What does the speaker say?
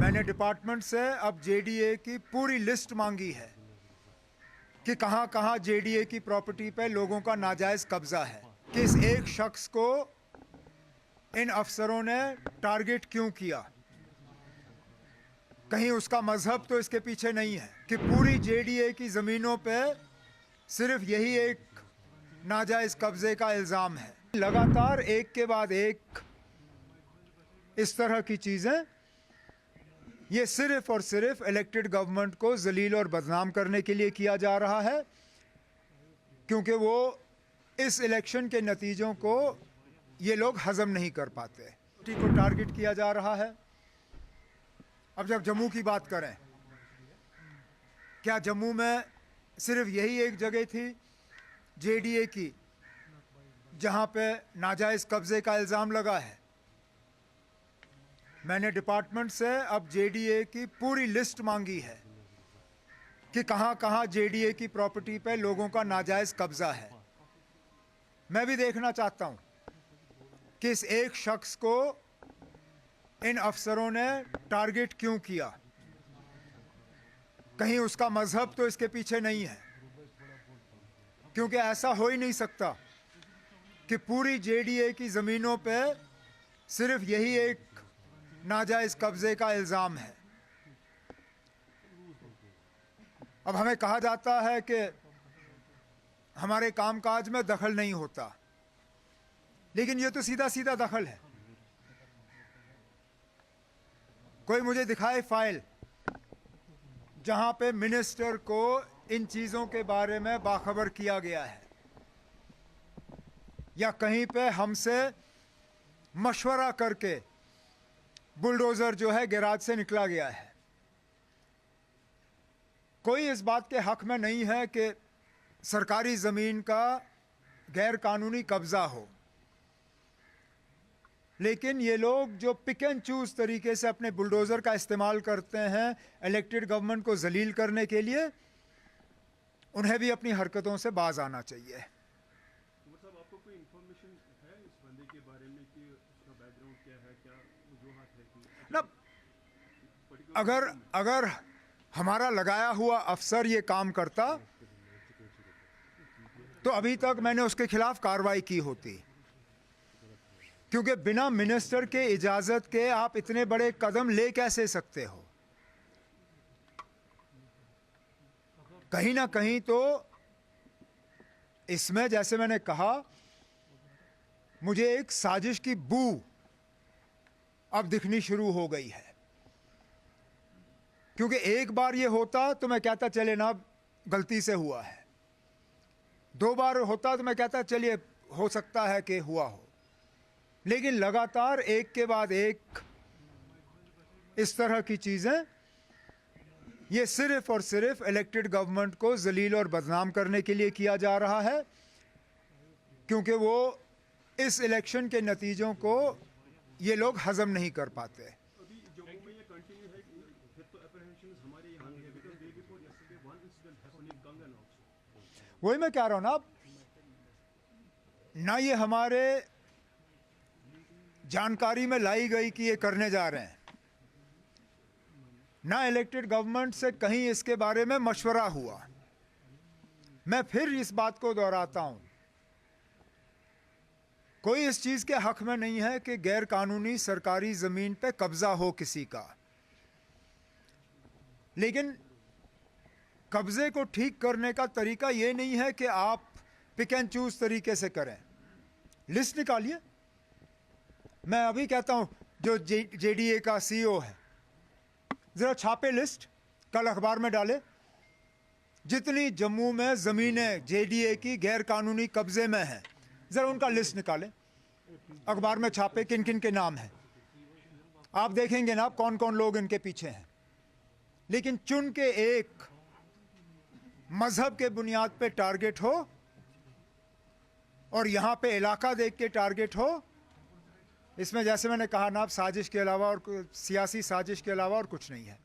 मैंने डिपार्टमेंट से अब जेडीए की पूरी लिस्ट मांगी है कि कहां कहां जेडीए की प्रॉपर्टी पे लोगों का नाजायज कब्जा है, किस एक शख्स को इन अफसरों ने टारगेट क्यों किया। कहीं उसका मजहब तो इसके पीछे नहीं है कि पूरी जेडीए की जमीनों पे सिर्फ यही एक नाजायज कब्जे का इल्जाम है। लगातार एक के बाद एक इस तरह की चीजें, ये सिर्फ और सिर्फ इलेक्टेड गवर्नमेंट को जलील और बदनाम करने के लिए किया जा रहा है, क्योंकि वो इस इलेक्शन के नतीजों को ये लोग हजम नहीं कर पाते। को टारगेट किया जा रहा है। अब जब जम्मू की बात करें, क्या जम्मू में सिर्फ यही एक जगह थी जेडीए की जहां पे नाजायज कब्जे का इल्ज़ाम लगा है? मैंने डिपार्टमेंट से अब जेडीए की पूरी लिस्ट मांगी है कि कहां कहां जेडीए की प्रॉपर्टी पे लोगों का नाजायज कब्जा है। मैं भी देखना चाहता हूं कि इस एक शख्स को इन अफसरों ने टारगेट क्यों किया। कहीं उसका मजहब तो इसके पीछे नहीं है, क्योंकि ऐसा हो ही नहीं सकता कि पूरी जेडीए की ज़मीनों पे सिर्फ यही एक नाजायज कब्जे का इल्ज़ाम है। अब हमें कहा जाता है कि हमारे कामकाज में दखल नहीं होता, लेकिन ये तो सीधा सीधा दखल है। कोई मुझे दिखाए फाइल जहां पे मिनिस्टर को इन चीज़ों के बारे में बाखबर किया गया है, या कहीं पे हमसे मशवरा करके बुलडोज़र जो है गैराज से निकला गया है। कोई इस बात के हक में नहीं है कि सरकारी ज़मीन का गैर कानूनी कब्ज़ा हो, लेकिन ये लोग जो पिक एंड चूज़ तरीके से अपने बुलडोज़र का इस्तेमाल करते हैं इलेक्टेड गवर्नमेंट को जलील करने के लिए, उन्हें भी अपनी हरकतों से बाज आना चाहिए। आपको कोई इंफॉर्मेशन है इस बंदे के बारे में कि उसका बैकग्राउंड क्या है, क्या वजूहात है कि ना, अगर हमारा लगाया हुआ अफसर ये काम करता तो अभी तक मैंने उसके खिलाफ कार्रवाई की होती, क्योंकि बिना मिनिस्टर के इजाजत के आप इतने बड़े कदम ले कैसे सकते हो। कहीं ना कहीं तो इसमें, जैसे मैंने कहा, मुझे एक साजिश की बू अब दिखनी शुरू हो गई है। क्योंकि एक बार ये होता तो मैं कहता चले ना गलती से हुआ है, दो बार होता तो मैं कहता चलिए हो सकता है कि हुआ हो, लेकिन लगातार एक के बाद एक इस तरह की चीजें, ये सिर्फ और सिर्फ इलेक्टेड गवर्नमेंट को जलील और बदनाम करने के लिए किया जा रहा है, क्योंकि वो इस इलेक्शन के नतीजों को ये लोग हजम नहीं कर पाते। अभी जम्मू में ये कंटिन्यू है कि तो एप्रीहेंशंस हमारे यहाँ है because day before yesterday one incident happened in कंगन आल्सो। वही मैं कह रहा हूं ना ये हमारे जानकारी में लाई गई कि ये करने जा रहे हैं, ना इलेक्टेड गवर्नमेंट से कहीं इसके बारे में मशवरा हुआ। मैं फिर इस बात को दोहराता हूं, कोई इस चीज के हक में नहीं है कि गैर कानूनी सरकारी जमीन पे कब्जा हो किसी का, लेकिन कब्जे को ठीक करने का तरीका ये नहीं है कि आप पिक एंड चूज तरीके से करें। लिस्ट निकालिए। मैं अभी कहता हूं, जो जेडीए का सीईओ है, जरा छापे लिस्ट, कल अखबार में डाले, जितनी जम्मू में जमीनें जेडीए की गैर कानूनी कब्जे में हैं, जरा उनका लिस्ट निकाले, अखबार में छापे किन किन के नाम हैं। आप देखेंगे ना कौन कौन लोग इनके पीछे हैं। लेकिन चुन के एक मजहब के बुनियाद पे टारगेट हो और यहां पे इलाका देख के टारगेट हो, इसमें जैसे मैंने कहा ना, साजिश के अलावा और सियासी साजिश के अलावा और कुछ नहीं है।